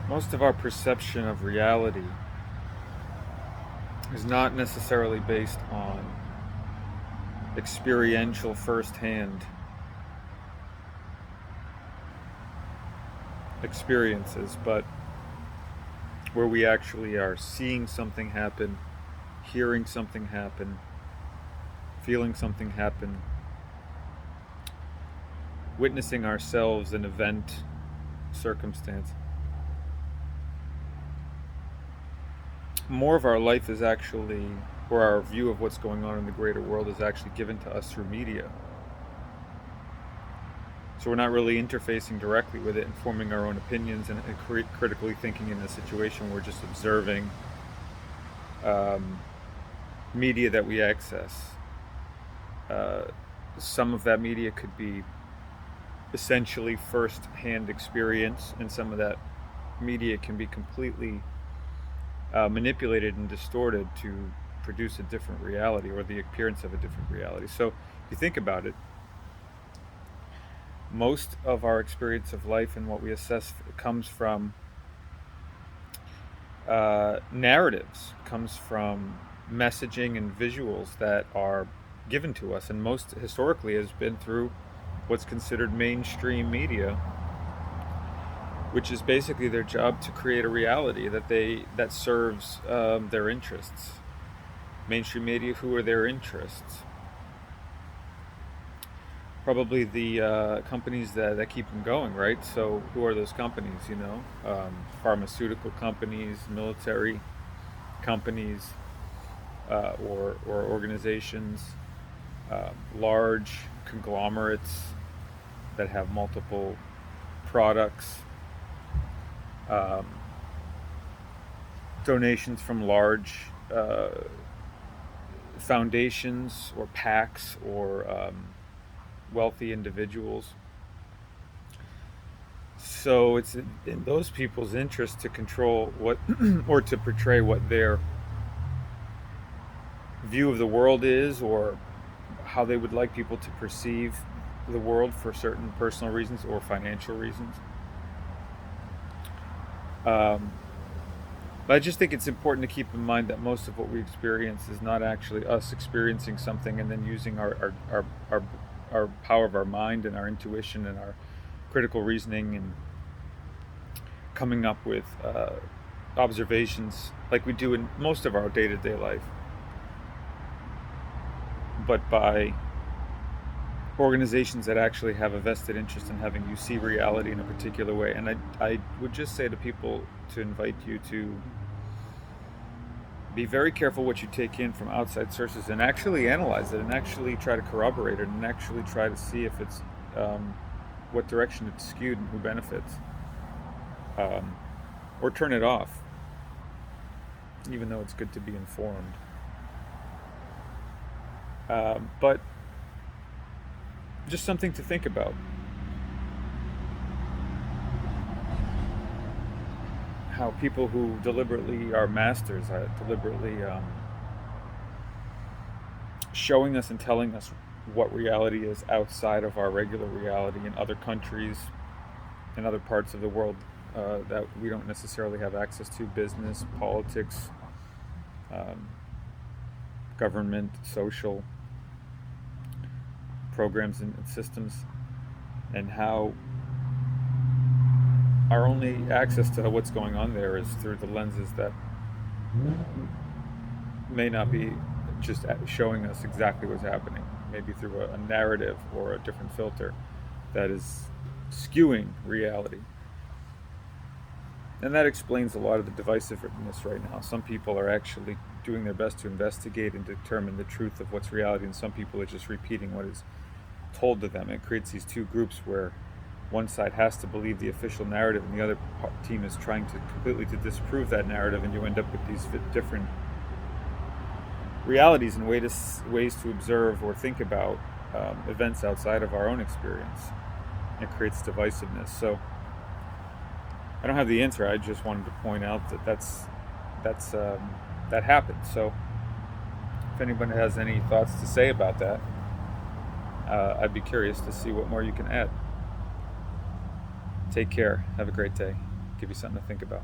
Most of our perception of reality is not necessarily based on experiential firsthand experiences, but where we actually are seeing something happen, hearing something happen, feeling something happen, witnessing ourselves an event, circumstance. More of our life is actually, or our view of what's going on in the greater world is actually given to us through media. So we're not really interfacing directly with it and forming our own opinions and critically thinking in the situation. We're just observing um, media that we access. Uh, some of that media could be essentially first-hand experience, and some of that media can be completely manipulated and distorted to produce a different reality or the appearance of a different reality. So if you think about it, most of our experience of life and what we assess comes from narratives, comes from messaging and visuals that are given to us, and most historically has been through what's considered mainstream media, which is basically their job to create a reality that serves their interests. Mainstream media, who are their interests? Probably the companies that keep them going, right? So who are those companies? Pharmaceutical companies, military companies, or organizations, large conglomerates that have multiple products, um, donations from large foundations or PACs or wealthy individuals. So it's in those people's interest to control what or to portray what their view of the world is, or how they would like people to perceive the world for certain personal reasons or financial reasons. Um, but I just think it's important to keep in mind that most of what we experience is not actually us experiencing something and then using our power of our mind and our intuition and our critical reasoning and coming up with observations like we do in most of our day to day life, but by organizations that actually have a vested interest in having you see reality in a particular way. And I would just say to people to invite you to be very careful what you take in from outside sources and actually analyze it and actually try to corroborate it and actually try to see if it's what direction it's skewed and who benefits, um, or turn it off, even though it's good to be informed. But just something to think about. How people who deliberately are masters, deliberately showing us and telling us what reality is outside of our regular reality in other countries, in other parts of the world that we don't necessarily have access to, business, politics, um, government, social programs and systems, and how our only access to what's going on there is through the lenses that may not be just showing us exactly what's happening, maybe through a narrative or a different filter that is skewing reality. And that explains a lot of the divisiveness right now. Some people are actually doing their best to investigate and determine the truth of what's reality, and some people are just repeating what is told to them. It creates these two groups where one side has to believe the official narrative and the other team is trying to completely to disprove that narrative, and you end up with these different realities and ways to observe or think about events outside of our own experience. It creates divisiveness. So I don't have the answer. I just wanted to point out that that happens. So if anyone has any thoughts to say about that, I'd be curious to see what more you can add. Take care. Have a great day. give you something to think about.